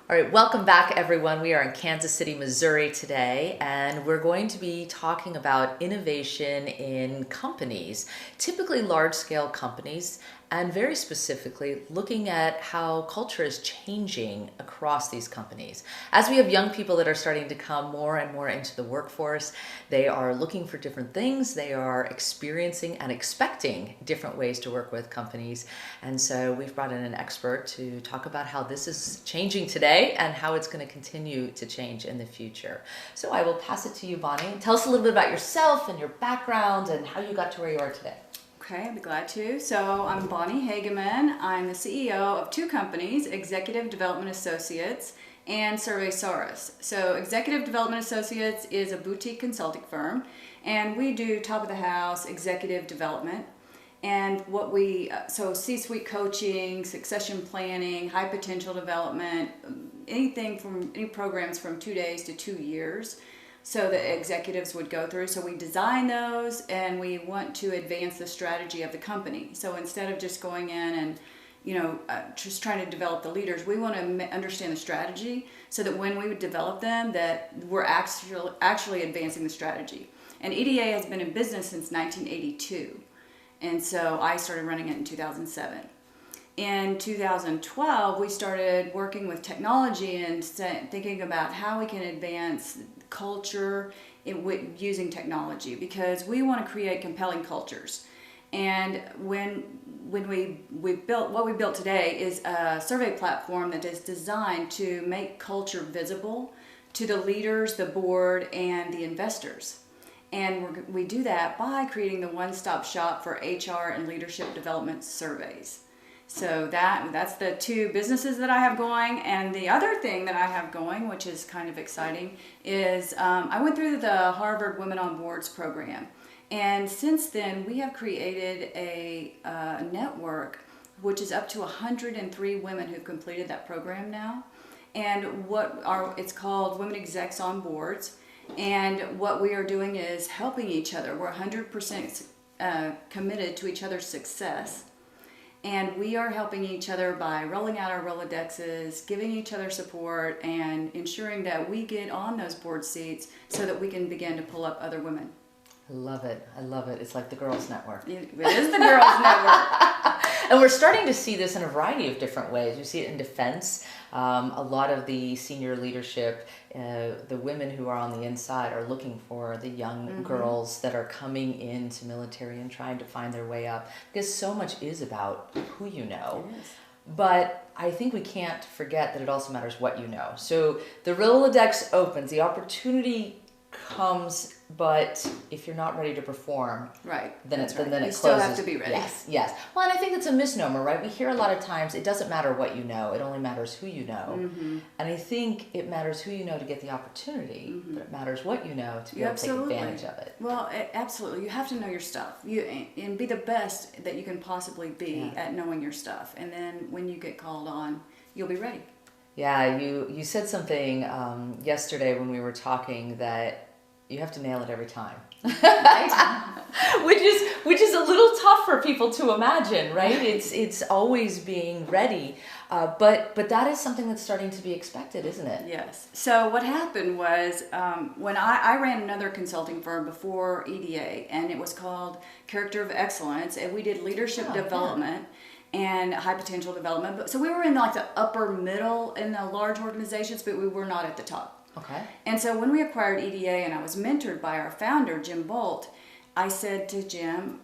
All right, welcome back everyone. We are in Kansas City, Missouri today, and we're going to be talking about innovation in companies, typically large-scale companies, and very specifically looking at how culture is changing across these companies. As we have young people that are starting to come more and more into the workforce, they are looking for different things. They are experiencing and expecting different ways to work with companies. And so we've brought in an expert to talk about how this is changing today and how it's going to continue to change in the future. So I will pass it to you, Bonnie. Tell us a little bit about yourself and your background and how you got to where you are today. Okay, I'd be glad to. So I'm Bonnie AGame. I'm the CEO of two companies, Executive Development Associates and Surveysaurus. So Executive Development Associates is a boutique consulting firm, and we do top of the house executive development. And what so C-suite coaching, succession planning, high potential development, any programs from 2 days to 2 years. So the executives would go through. So we design those, and we want to advance the strategy of the company. So instead of just going in and just trying to develop the leaders, we want to understand the strategy so that when we would develop them, that we're actually advancing the strategy. And EDA has been in business since 1982. And so I started running it in 2007. In 2012, we started working with technology and thinking about how we can advance culture using technology, because we want to create compelling cultures. And when we built what we built today is a survey platform that is designed to make culture visible to the leaders, the board, and the investors. And we do that by creating the one-stop shop for HR and leadership development surveys. So that's the two businesses that I have going. And the other thing that I have going, which is kind of exciting, is I went through the Harvard Women on Boards program. And since then, we have created a network which is up to 103 women who've completed that program now. And it's called Women Execs on Boards. And what we are doing is helping each other. We're 100% committed to each other's success. And we are helping each other by rolling out our Rolodexes, giving each other support, and ensuring that we get on those board seats so that we can begin to pull up other women. I love it. I love it. It's like the Girls Network. It is the Girls Network. And we're starting to see this in a variety of different ways. You see it in defense. A lot of the senior leadership, the women who are on the inside are looking for the young girls that are coming into military and trying to find their way up. Because so much is about who you know. But I think we can't forget that it also matters what you know. So the Rolodex opens, the opportunity comes, but if you're not ready to perform, then it closes. You still have to be ready. Yes. Well, and I think it's a misnomer, right? We hear a lot of times it doesn't matter what you know; it only matters who you know. And I think it matters who you know to get the opportunity, but it matters what you know to be able to take advantage of it. Well, absolutely. You have to know your stuff. And be the best that you can possibly be at knowing your stuff. And then when you get called on, you'll be ready. Yeah, you said something yesterday when we were talking that you have to nail it every time, right? which is a little tough for people to imagine, right? It's always being ready, but that is something that's starting to be expected, isn't it? Yes. So what happened was when I ran another consulting firm before EDA, and it was called Character of Excellence, and we did leadership development. And high potential development. So we were in like the upper middle in the large organizations, but we were not at the top. Okay. And so when we acquired EDA and I was mentored by our founder, Jim Bolt, I said to Jim,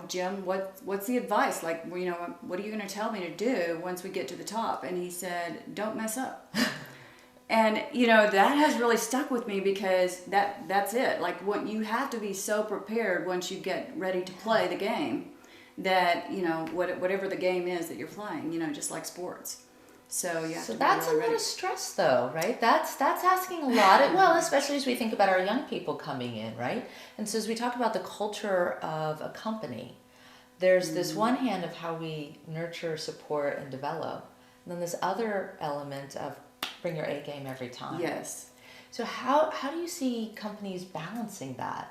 Jim, what's the advice? Like, what are you going to tell me to do once we get to the top? And he said, don't mess up. And, that has really stuck with me, because that's it. Like, you have to be so prepared once you get ready to play the game, that whatever the game is that you're playing, just like sports. So you have to be that's really a lot of stress, though, right? That's asking a lot. Well, especially as we think about our young people coming in, right? And so as we talk about the culture of a company, there's this one hand of how we nurture, support, and develop, and then this other element of bring your A game every time. Yes. So how do you see companies balancing that?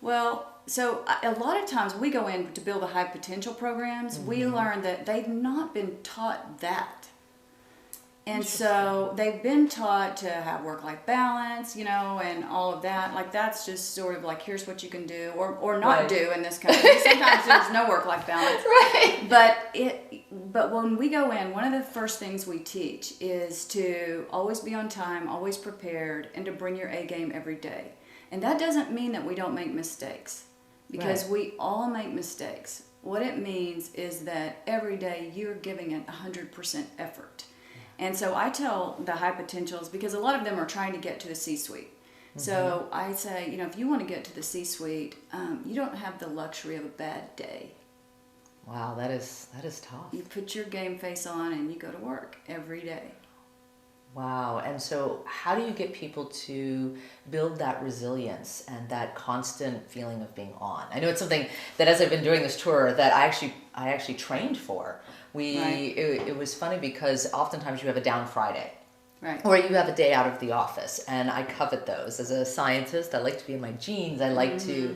Well, so a lot of times we go in to build the high potential programs, we learn that they've not been taught that. And so they've been taught to have work-life balance, and all of that. Like that's just sort of like, here's what you can do or not do in this country. Sometimes there's no work-life balance. Right. But when we go in, one of the first things we teach is to always be on time, always prepared, and to bring your A game every day. And that doesn't mean that we don't make mistakes, because we all make mistakes. What it means is that every day you're giving it 100% effort. And so I tell the high potentials, because a lot of them are trying to get to the C-suite. So I say, if you want to get to the C-suite, you don't have the luxury of a bad day. Wow, that is tough. You put your game face on and you go to work every day. Wow. And so how do you get people to build that resilience and that constant feeling of being on? I know it's something that, as I've been doing this tour, that I actually trained for. It was funny because oftentimes you have a down Friday. Right. Or you have a day out of the office, and I covet those. As a scientist, I like to be in my jeans. I like to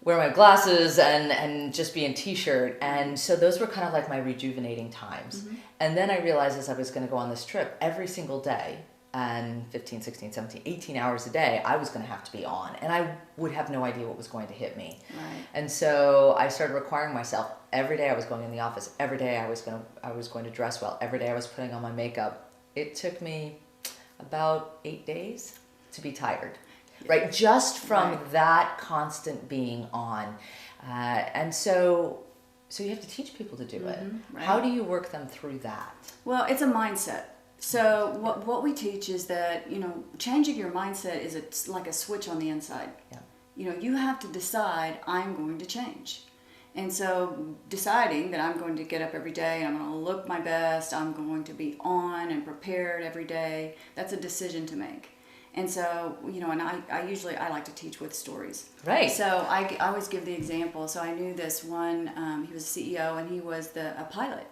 wear my glasses and just be in t-shirt. And so those were kind of like my rejuvenating times. And then I realized, as I was going to go on this trip, every single day, and 15, 16, 17, 18 hours a day, I was going to have to be on. And I would have no idea what was going to hit me. Right. And so I started requiring myself. Every day I was going in the office. Every day I was going to dress well. Every day I was putting on my makeup. It took me about 8 days to be tired. Right, just from that constant being on. And so you have to teach people to do it. Right. How do you work them through that? Well, it's a mindset. So what we teach is that, changing your mindset is like a switch on the inside. Yeah. You have to decide, I'm going to change. And so deciding that I'm going to get up every day, I'm going to look my best, I'm going to be on and prepared every day, that's a decision to make. And so, and I like to teach with stories. Right. So I always give the example. So I knew this one, he was a CEO and he was a pilot.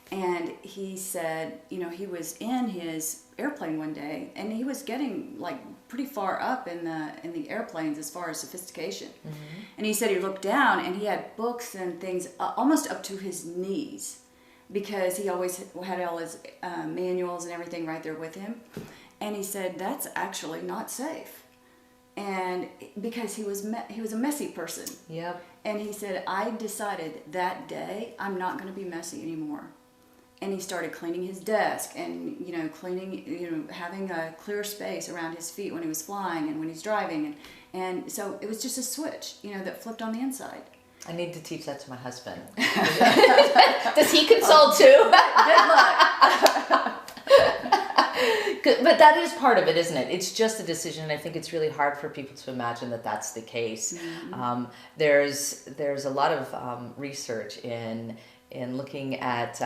And he said, he was in his airplane one day and he was getting like pretty far up in the airplanes as far as sophistication. And he said he looked down and he had books and things almost up to his knees, because he always had all his manuals and everything right there with him. And he said, that's actually not safe. And because he was a messy person. Yep. And he said, I decided that day I'm not going to be messy anymore. And he started cleaning his desk and, having a clear space around his feet when he was flying and when he's driving. And so it was just a switch, that flipped on the inside. I need to teach that to my husband. Does he consult too? Good luck. But that is part of it, isn't it? It's just a decision, and I think it's really hard for people to imagine that that's the case. There's a lot of research in looking at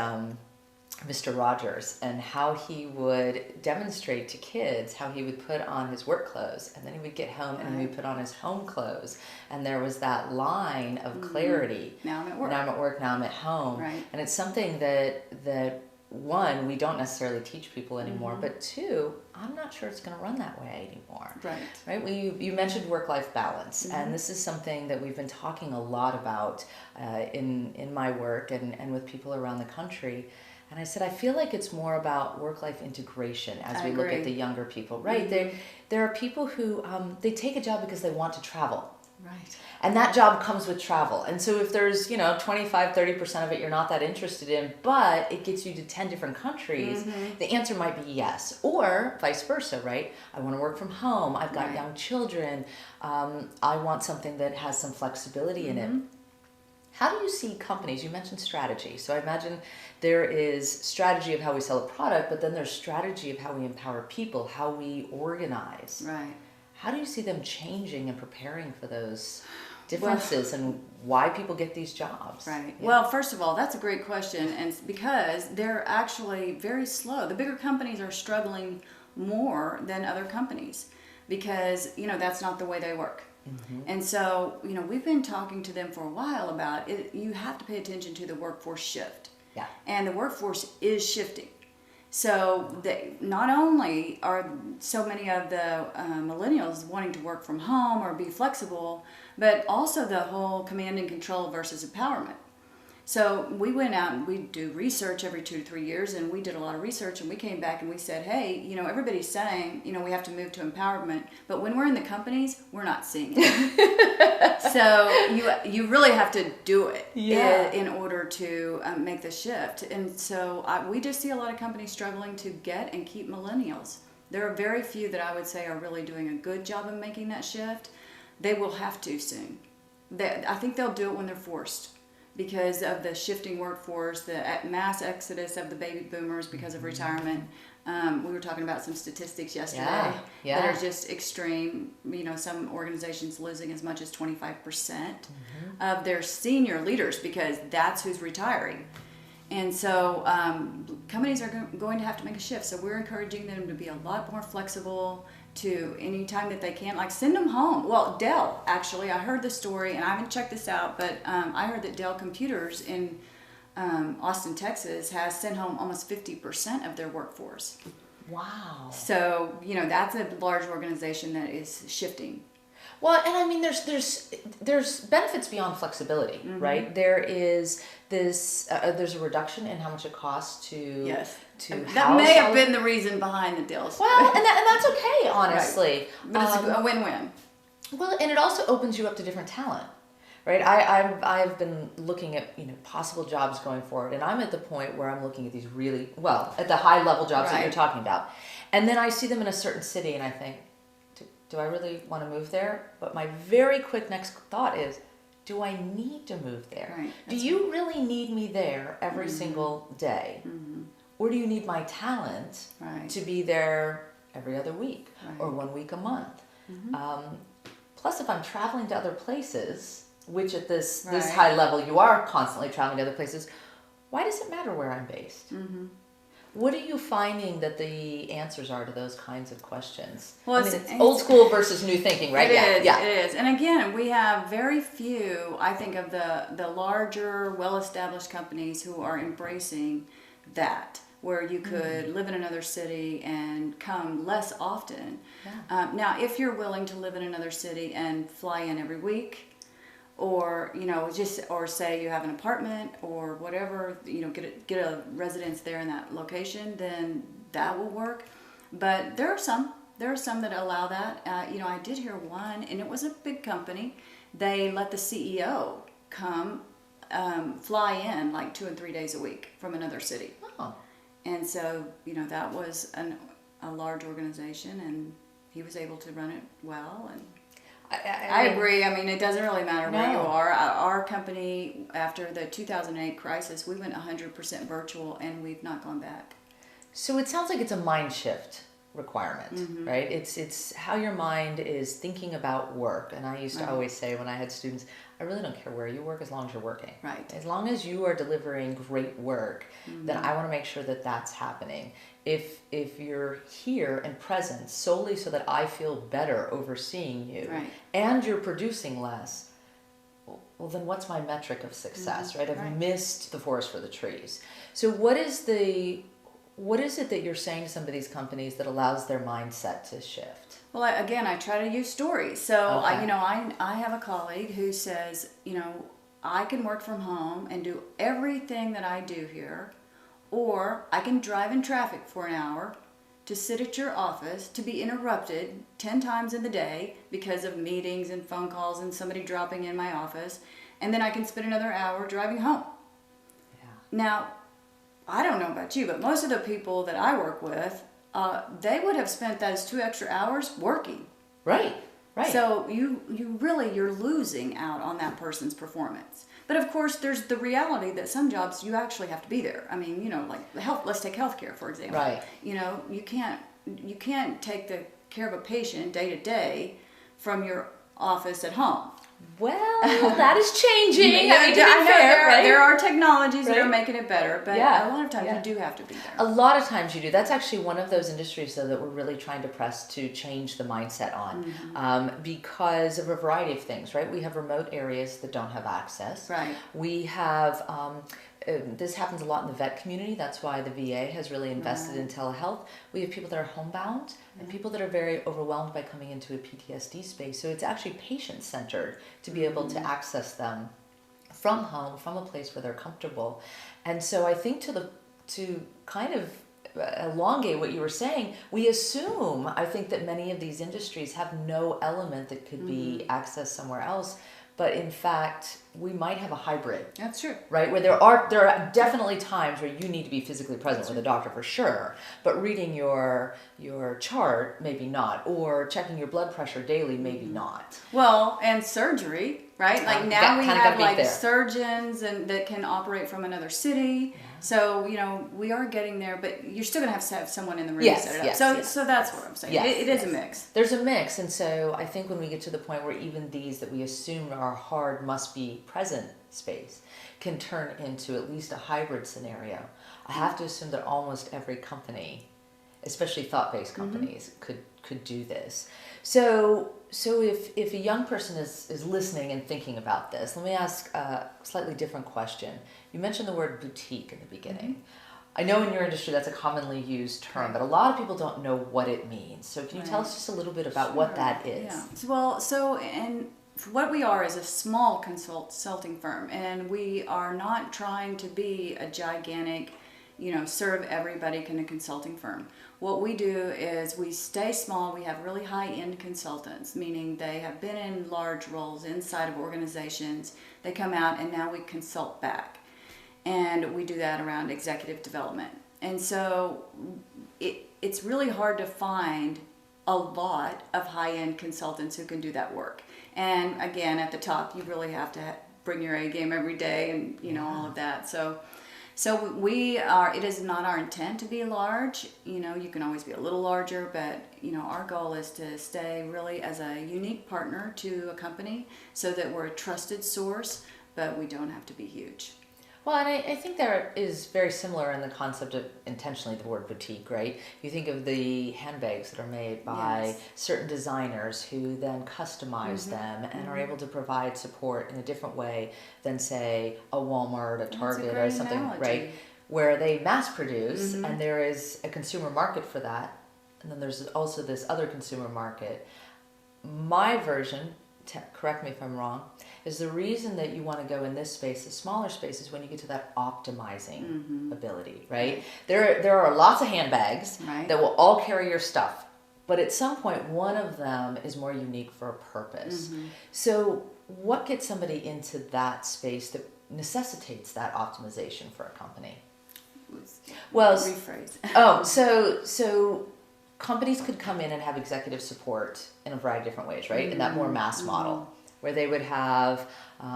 Mr. Rogers and how he would demonstrate to kids how he would put on his work clothes, and then he would get home and he would put on his home clothes, and there was that line of clarity. Now I'm at work. Now I'm at work. Now I'm at home. Right. And it's something that one, we don't necessarily teach people anymore, but two, I'm not sure it's going to run that way anymore. Right. Well, you mentioned work-life balance, and this is something that we've been talking a lot about in my work and with people around the country. And I said, I feel like it's more about work-life integration as we look at the younger people. Right. There are people who they take a job because they want to travel. Right. And that job comes with travel. And so if there's, 25, 30% of it you're not that interested in, but it gets you to 10 different countries, the answer might be yes. Or vice versa, right? I want to work from home. I've got young children. I want something that has some flexibility in it. How do you see companies? You mentioned strategy. So I imagine there is strategy of how we sell a product, but then there's strategy of how we empower people, how we organize. Right. How do you see them changing and preparing for those differences and why people get these jobs? Right. Yeah. Well, first of all, that's a great question, and because they're actually very slow. The bigger companies are struggling more than other companies because, that's not the way they work. And so, we've been talking to them for a while about it. You have to pay attention to the workforce shift. Yeah. And the workforce is shifting. So not only are so many of the millennials wanting to work from home or be flexible, but also the whole command and control versus empowerment. So we went out and we do research every 2 to 3 years, and we did a lot of research, and we came back and we said, hey, everybody's saying, we have to move to empowerment, but when we're in the companies, we're not seeing it. So you really have to do it in order to make the shift. And so we just see a lot of companies struggling to get and keep millennials. There are very few that I would say are really doing a good job of making that shift. They will have to soon. I think they'll do it when they're forced, because of the shifting workforce, the mass exodus of the baby boomers because of retirement. We were talking about some statistics yesterday that are just extreme. Some organizations losing as much as 25% of their senior leaders because that's who's retiring. And so companies are going to have to make a shift. So we're encouraging them to be a lot more flexible to any time that they can, like send them home. Well, Dell, actually, I heard the story, and I haven't checked this out, but I heard that Dell Computers in Austin, Texas, has sent home almost 50% of their workforce. Wow. So, that's a large organization that is shifting. Well, and I mean, there's benefits beyond flexibility, right? There is this, there's a reduction in how much it costs to that may have been the reason behind the deals. Well, and that's okay, honestly. Right. But it's a win-win. Well, and it also opens you up to different talent, right? I've been looking at possible jobs going forward, and I'm at the point where I'm looking at these at the high level jobs that you're talking about, and then I see them in a certain city, and I think, do I really want to move there? But my very quick next thought is, do I need to move there? Right. Do you really need me there every single day? Or do you need my talent to be there every other week or 1 week a month? Plus, if I'm traveling to other places, which at this high level you are constantly traveling to other places, why does it matter where I'm based? What are you finding that the answers are to those kinds of questions? Well, it's old school versus new thinking, right? It is. And again, we have very few, I think, of the larger, well-established companies who are embracing that, where you could live in another city and come less often. Now, if you're willing to live in another city and fly in every week, or or say you have an apartment or whatever, get a residence there in that location, then that will work. But there are some that allow that. I did hear one, and it was a big company. They let the CEO come fly in like 2 and 3 days a week from another city. And so that was a large organization, and he was able to run it well. And I agree. I mean, it doesn't really matter where you are. Our company, after the 2008 crisis, we went 100% virtual, and we've not gone back. So it sounds like it's a mind shift requirement, right? It's how your mind is thinking about work. And I used to always say when I had students, I really don't care where you work as long as you're working. Right. As long as you are delivering great work, then I want to make sure that that's happening. If you're here and present solely so that I feel better overseeing you, and you're producing less, well, then what's my metric of success, right? I've missed the forest for the trees. So what is it that you're saying to some of these companies that allows their mindset to shift? Well, I try to use stories. So I have a colleague who says, I can work from home and do everything that I do here, or I can drive in traffic for an hour to sit at your office, to be interrupted 10 times in the day because of meetings and phone calls and somebody dropping in my office, and then I can spend another hour driving home. Now, I don't know about you, but most of the people that I work with, they would have spent those 2 extra hours working. Right. So you're losing out on that person's performance. But of course, there's the reality that some jobs you actually have to be there. I mean, like let's take healthcare, for example. Right. You can't take the care of a patient day to day from your office at home. Well, that is changing. I know there are technologies that are making it better, but a lot of times you do have to be there. A lot of times you do. That's actually one of those industries, though, that we're really trying to press to change the mindset on, because of a variety of things, right? We have remote areas that don't have access. Right. We have, this happens a lot in the vet community. That's why the VA has really invested in telehealth. We have people that are homebound and people that are very overwhelmed by coming into a PTSD space. So it's actually patient-centered to be able to access them from home, from a place where they're comfortable. And so I think to kind of elongate what you were saying, we assume, I think, that many of these industries have no element that could be accessed somewhere else. But in fact, we might have a hybrid. That's true. Right? Where there are definitely times where you need to be physically present with a doctor for sure, but reading your chart, maybe not, or checking your blood pressure daily, maybe not. Well, and surgery, right? Like now we have like surgeons that can operate from another city. Yeah. So, we are getting there, but you're still going to have someone in the room to set it up. So that's what I'm saying. It is a mix. There's a mix. And so I think when we get to the point where even these that we assume are hard must be present space can turn into at least a hybrid scenario. I have to assume that almost every company, especially thought-based companies, could do this. So if a young person is listening and thinking about this, let me ask a slightly different question. You mentioned the word boutique in the beginning. I know in your industry that's a commonly used term, but a lot of people don't know what it means. So can you tell us just a little bit about what that is? Yeah. Well, what we are is a small consulting firm, and we are not trying to be a gigantic, serve everybody kind of consulting firm. What we do is we stay small. We have really high-end consultants, meaning they have been in large roles inside of organizations. They come out and now we consult back. And we do that around executive development. And so it's really hard to find a lot of high-end consultants who can do that work. And again, at the top, you really have to bring your A game every day and, all of that. So it is not our intent to be large. You can always be a little larger, but, our goal is to stay really as a unique partner to a company so that we're a trusted source, but we don't have to be huge. Well, and I think there is very similar in the concept of intentionally the word boutique, right? You think of the handbags that are made by certain designers who then customize them and are able to provide support in a different way than, say, a Walmart, a Target, or something, right? Where they mass produce and there is a consumer market for that. And then there's also this other consumer market. My version, correct me if I'm wrong, is the reason that you want to go in this space, the smaller space, is when you get to that optimizing ability, right? There are lots of handbags that will all carry your stuff, but at some point, one of them is more unique for a purpose. So what gets somebody into that space that necessitates that optimization for a company? Well, rephrase. So companies could come in and have executive support in a variety of different ways, right? In that more mass model, where they would have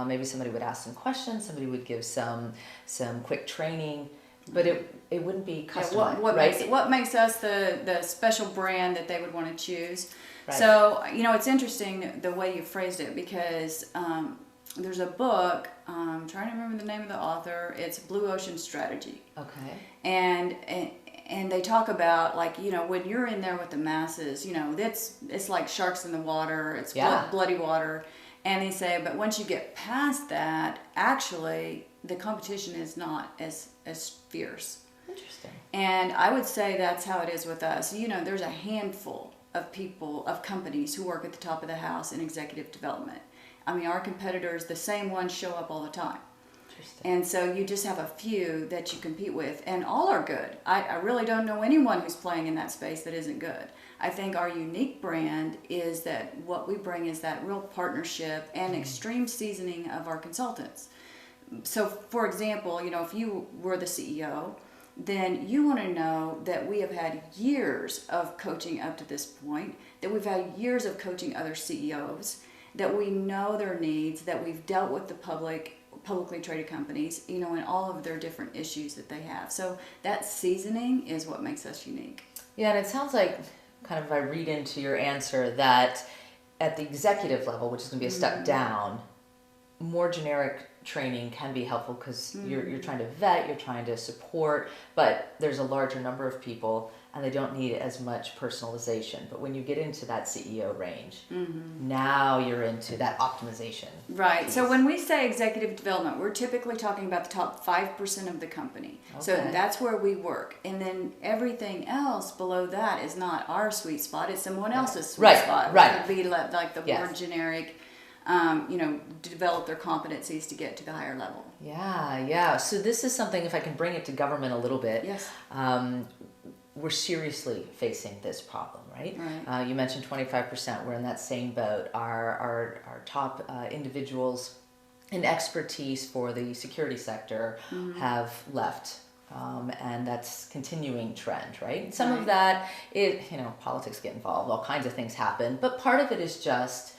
maybe somebody would ask some questions, somebody would give some quick training, but it wouldn't be customized. What makes us the special brand that they would want to choose? Right. So it's interesting the way you phrased it, because there's a book. I'm trying to remember the name of the author. It's Blue Ocean Strategy. Okay. And they talk about, like, when you're in there with the masses, it's like sharks in the water. It's bloody water. And they say, but once you get past that, actually, the competition is not as fierce. Interesting. And I would say that's how it is with us. There's a handful of people, of companies who work at the top of the house in executive development. I mean, our competitors, the same ones show up all the time. And so you just have a few that you compete with, and all are good. I really don't know anyone who's playing in that space that isn't good. I think our unique brand is that what we bring is that real partnership and extreme seasoning of our consultants. So, for example, if you were the CEO, then you want to know that we have had years of coaching up to this point, that we've had years of coaching other CEOs, that we know their needs, that we've dealt with the publicly traded companies, and all of their different issues that they have. So that seasoning is what makes us unique. Yeah, and it sounds like, kind of, if I read into your answer, that at the executive level, which is going to be a step down, more generic training can be helpful because you're trying to vet, you're trying to support, but there's a larger number of people and they don't need as much personalization. But when you get into that CEO range, now you're into that optimization. Right. piece. So when we say executive development, we're typically talking about the top 5% of the company. Okay. So that's where we work. And then everything else below that is not our sweet spot. It's someone else's sweet spot. Right. It could be like the more generic develop their competencies to get to the higher level. Yeah. So this is something, if I can bring it to government a little bit. Yes. We're seriously facing this problem, right? Right. You mentioned 25%. We're in that same boat. Our top individuals in expertise for the security sector have left. And that's continuing trend, right? Some of that, politics get involved, all kinds of things happen. But part of it is just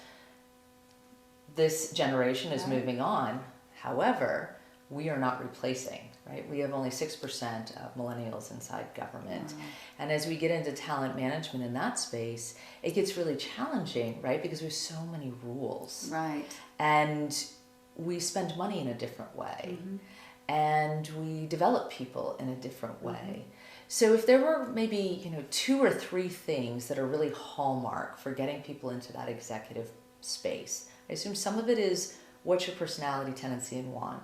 this generation is moving on. However, we are not replacing, right? We have only 6% of millennials inside government. And as we get into talent management in that space, it gets really challenging, right? Because we have so many rules. Right. And we spend money in a different way. And we develop people in a different way. So if there were maybe, 2 or 3 things that are really hallmark for getting people into that executive space, I assume some of it is what's your personality, tendency, and want.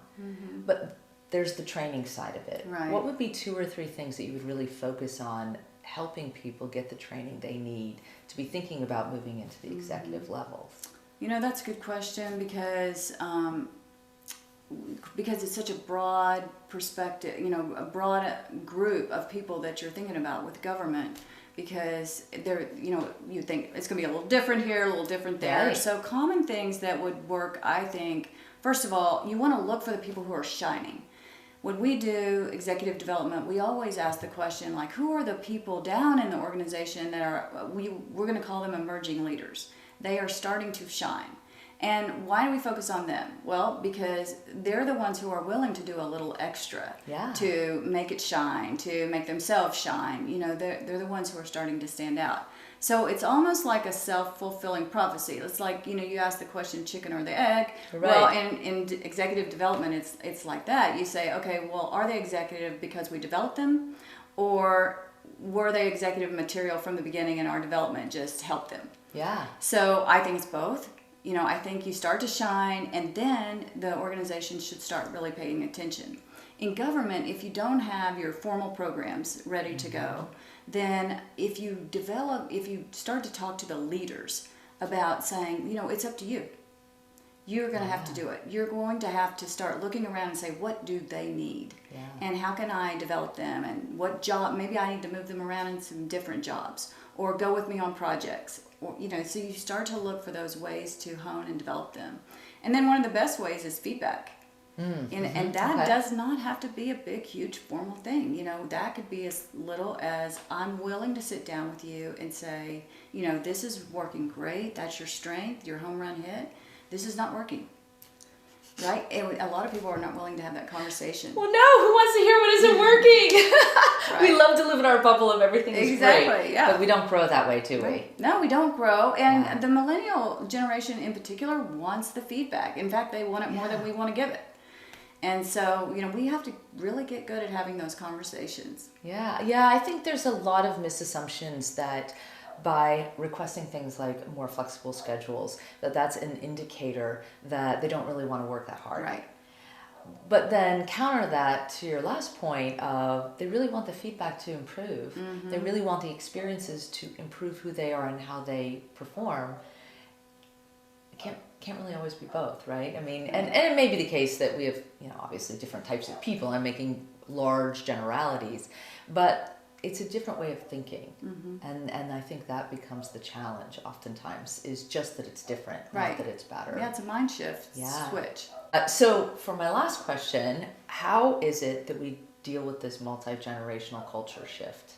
But there's the training side of it. Right. What would be 2 or 3 things that you would really focus on helping people get the training they need to be thinking about moving into the executive levels? That's a good question because it's such a broad perspective, a broad group of people that you're thinking about with government, because they're, you think it's going to be a little different here, a little different there. Right. So common things that would work, I think, first of all, you want to look for the people who are shining. When we do executive development, we always ask the question, like, who are the people down in the organization that are, we're going to call them emerging leaders. They are starting to shine. And why do we focus on them? Well, because they're the ones who are willing to do a little extra to make it shine, to make themselves shine. They're the ones who are starting to stand out. So it's almost like a self-fulfilling prophecy. It's like, you ask the question, chicken or the egg. Right. Well, in executive development, it's like that. You say, okay, well, are they executive because we developed them? Or were they executive material from the beginning and our development just helped them? Yeah. So I think it's both. I think you start to shine, and then the organization should start really paying attention. In government, if you don't have your formal programs ready to go, then if you start to talk to the leaders about saying, it's up to you. You're going to have to do it. You're going to have to start looking around and say, what do they need? And how can I develop them? And what job, maybe I need to move them around in some different jobs, or go with me on projects. Or, so you start to look for those ways to hone and develop them. And then one of the best ways is feedback. And that does not have to be a big, huge formal thing. That could be as little as, I'm willing to sit down with you and say, this is working great. That's your strength, your home run hit. This is not working. Right? And a lot of people are not willing to have that conversation. Well, no, who wants to hear what isn't working? We love to live in our bubble of everything is great. But we don't grow that way, do we? No, we don't grow. And the millennial generation in particular wants the feedback. In fact, they want it more than we want to give it. And so, we have to really get good at having those conversations. Yeah, I think there's a lot of misassumptions that by requesting things like more flexible schedules, that's an indicator that they don't really want to work that hard. Right. But then counter that to your last point of they really want the feedback to improve. They really want the experiences to improve who they are and how they perform. It can't really always be both, right? I mean, and it may be the case that we have, obviously different types of people. I'm making large generalities, but it's a different way of thinking. And I think that becomes the challenge oftentimes, is just that it's different, not that it's better. Yeah, it's a mind shift, switch. So for my last question, how is it that we deal with this multi-generational culture shift?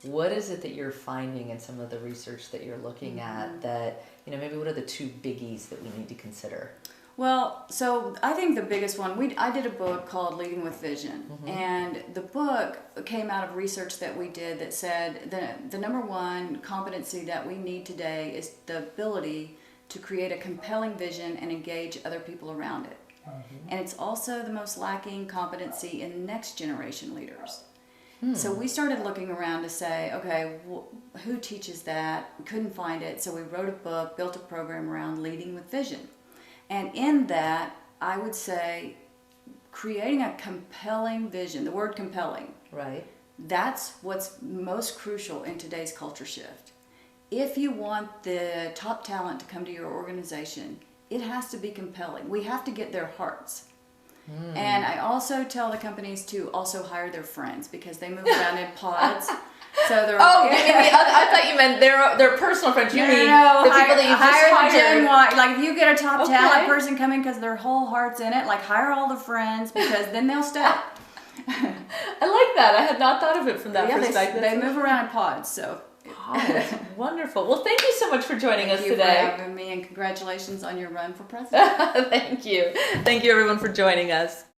What is it that you're finding in some of the research that you're looking at that, maybe what are the 2 biggies that we need to consider? Well, so I think the biggest one, I did a book called Leading with Vision. And the book came out of research that we did that said the number one competency that we need today is the ability to create a compelling vision and engage other people around it. And it's also the most lacking competency in next generation leaders. So we started looking around to say, okay, who teaches that? We couldn't find it, so we wrote a book, built a program around Leading with Vision. And in that, I would say, creating a compelling vision, the word compelling. Right. That's what's most crucial in today's culture shift. If you want the top talent to come to your organization, it has to be compelling. We have to get their hearts. And I also tell the companies to also hire their friends because they move around in pods. So they're I thought you meant their personal friends. You mean the people that you just hire hired. the Gen Y. Like if you get a top Okay. talent person coming because their whole heart's in it, like hire all the friends because then they'll stay. I like that. I had not thought of it from that perspective. They move around in pods, so. Pods. Wonderful. Well, thank you so much for joining us Thank you today. for having me, and congratulations on your run for president. Thank you. Thank you, everyone, for joining us.